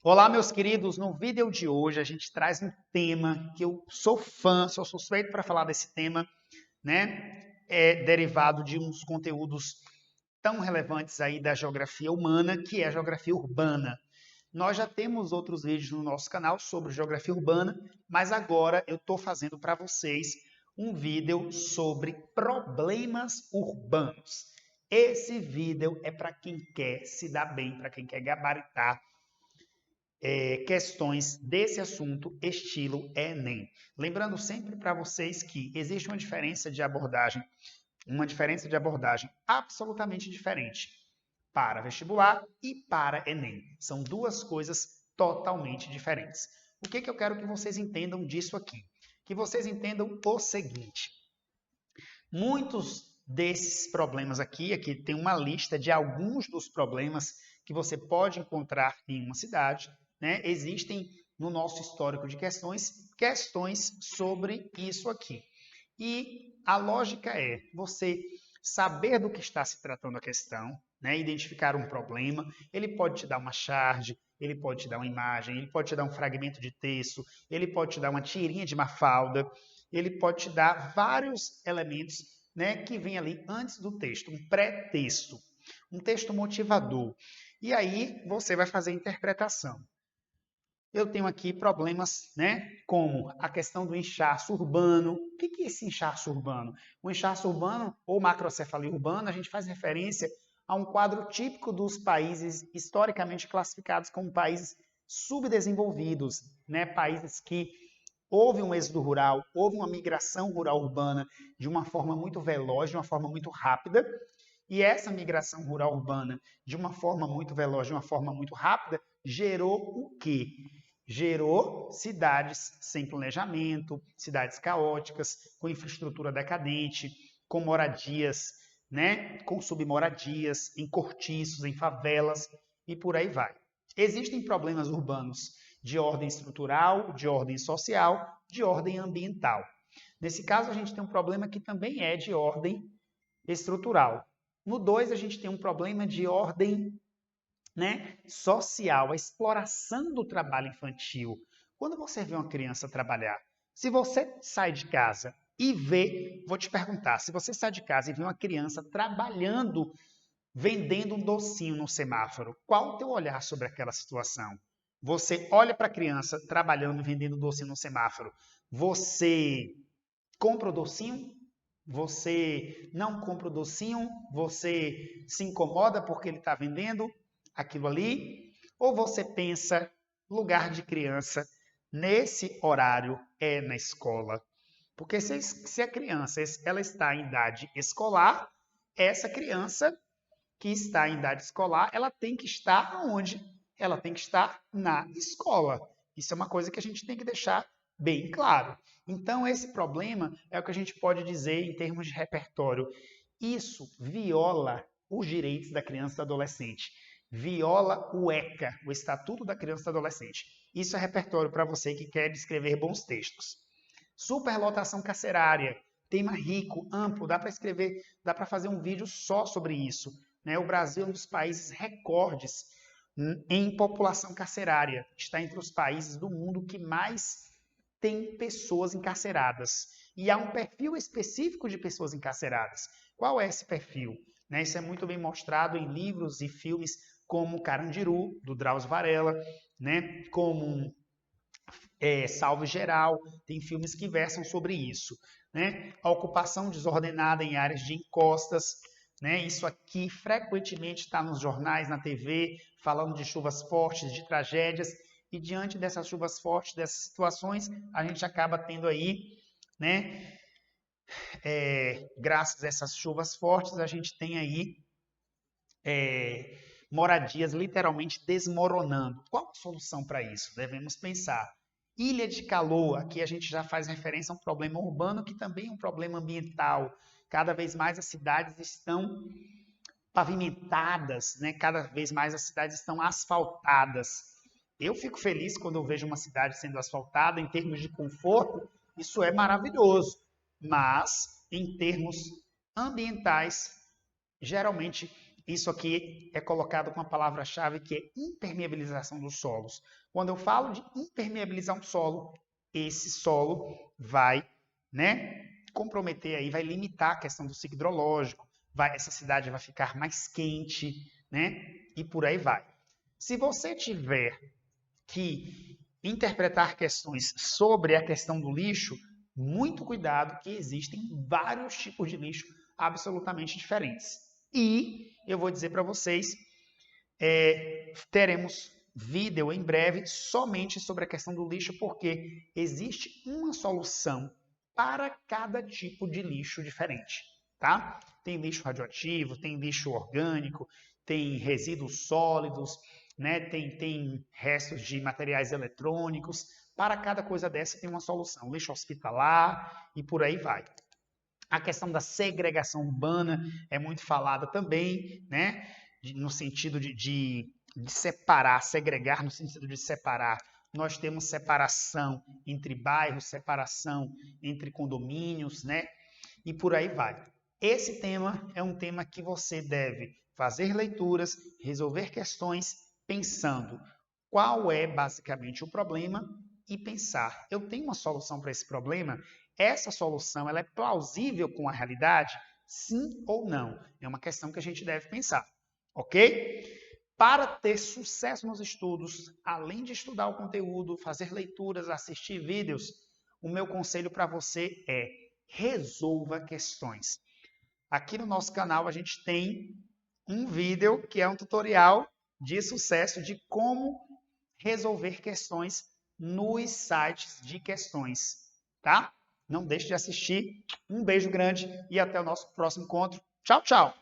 Olá, meus queridos. No vídeo de hoje a gente traz um tema que eu sou fã, sou suspeito para falar desse tema, né? É derivado de uns conteúdos tão relevantes aí da geografia humana, que é a geografia urbana. Nós já temos outros vídeos no nosso canal sobre geografia urbana, mas agora eu estou fazendo para vocês um vídeo sobre problemas urbanos. Esse vídeo é para quem quer se dar bem, para quem quer gabaritar questões desse assunto, estilo Enem. Lembrando sempre para vocês que existe uma diferença de abordagem absolutamente diferente para vestibular e para Enem. São duas coisas totalmente diferentes. O que eu quero que vocês entendam disso aqui? Que vocês entendam o seguinte: muitos desses problemas aqui tem uma lista de alguns dos problemas que você pode encontrar em uma cidade, né? Existem no nosso histórico de questões sobre isso aqui. E a lógica é você saber do que está se tratando a questão, né? Identificar um problema. Ele pode te dar uma charge, ele pode te dar uma imagem, ele pode te dar um fragmento de texto, ele pode te dar uma tirinha de Mafalda, ele pode te dar vários elementos, né, que vem ali antes do texto, um pré-texto, um texto motivador. E aí você vai fazer a interpretação. Eu tenho aqui problemas, né, como a questão do inchaço urbano. O que é esse inchaço urbano? O inchaço urbano, ou macrocefalia urbana, a gente faz referência a um quadro típico dos países historicamente classificados como países subdesenvolvidos, né, países que houve um êxodo rural, houve uma migração rural urbana de uma forma muito veloz, de uma forma muito rápida, e essa migração rural urbana, de uma forma muito veloz, de uma forma muito rápida, gerou o quê? Gerou cidades sem planejamento, cidades caóticas, com infraestrutura decadente, com moradias, né, com submoradias, em cortiços, em favelas e por aí vai. Existem problemas urbanos de ordem estrutural, de ordem social, de ordem ambiental. Nesse caso, a gente tem um problema que também é de ordem estrutural. No 2, a gente tem um problema de ordem, né, social, a exploração do trabalho infantil. Quando você vê uma criança trabalhar, se você sai de casa e vê, vou te perguntar, se você sai de casa e vê uma criança trabalhando, vendendo um docinho no semáforo, qual o teu olhar sobre aquela situação? Você olha para a criança trabalhando, vendendo docinho no semáforo, você compra o docinho? Você não compra o docinho? Você se incomoda porque ele está vendendo aquilo ali? Ou você pensa, lugar de criança, nesse horário é na escola? Porque se a criança ela está em idade escolar, essa criança que está em idade escolar, ela tem que estar onde? Ela tem que estar na escola. Isso é uma coisa que a gente tem que deixar bem claro. Então, esse problema é o que a gente pode dizer em termos de repertório. Isso viola os direitos da criança e do adolescente. Viola o ECA, o Estatuto da Criança e do Adolescente. Isso é repertório para você que quer escrever bons textos. Superlotação carcerária, tema rico, amplo, dá para escrever, dá para fazer um vídeo só sobre isso. Né? O Brasil é um dos países recordes em população carcerária. Está entre os países do mundo que mais tem pessoas encarceradas. E há um perfil específico de pessoas encarceradas. Qual é esse perfil? Né? Isso é muito bem mostrado em livros e filmes como Carandiru, do Drauzio Varela, né? Como Salve Geral, tem filmes que versam sobre isso. Né? A ocupação desordenada em áreas de encostas, né? Isso aqui frequentemente está nos jornais, na TV, falando de chuvas fortes, de tragédias, e diante dessas chuvas fortes, dessas situações, a gente acaba tendo aí, né? Graças a essas chuvas fortes, a gente tem aí moradias literalmente desmoronando. Qual a solução para isso? Devemos pensar. Ilha de calor, aqui a gente já faz referência a um problema urbano que também é um problema ambiental. Cada vez mais as cidades estão pavimentadas, né? Cada vez mais as cidades estão asfaltadas. Eu fico feliz quando eu vejo uma cidade sendo asfaltada em termos de conforto, isso é maravilhoso. Mas, em termos ambientais, geralmente Isso aqui é colocado com a palavra-chave que é impermeabilização dos solos. Quando eu falo de impermeabilizar um solo, esse solo vai, comprometer aí, vai limitar a questão do ciclo hidrológico, essa cidade vai ficar mais quente, e por aí vai. Se você tiver que interpretar questões sobre a questão do lixo, muito cuidado que existem vários tipos de lixo absolutamente diferentes. E eu vou dizer para vocês, teremos vídeo em breve somente sobre a questão do lixo, porque existe uma solução para cada tipo de lixo diferente, tá? Tem lixo radioativo, tem lixo orgânico, tem resíduos sólidos, tem restos de materiais eletrônicos. Para cada coisa dessa tem uma solução. Lixo hospitalar e por aí vai. A questão da segregação urbana é muito falada também, no sentido de separar, segregar no sentido de separar. Nós temos separação entre bairros, separação entre condomínios, e por aí vai. Esse tema é um tema que você deve fazer leituras, resolver questões pensando qual é basicamente o problema e pensar, eu tenho uma solução para esse problema? Essa solução ela é plausível com a realidade? Sim ou não? É uma questão que a gente deve pensar, ok? Para ter sucesso nos estudos, além de estudar o conteúdo, fazer leituras, assistir vídeos, o meu conselho para você é resolva questões. Aqui no nosso canal a gente tem um vídeo que é um tutorial de sucesso de como resolver questões nos sites de questões, tá? Não deixe de assistir. Um beijo grande e até o nosso próximo encontro. Tchau, tchau!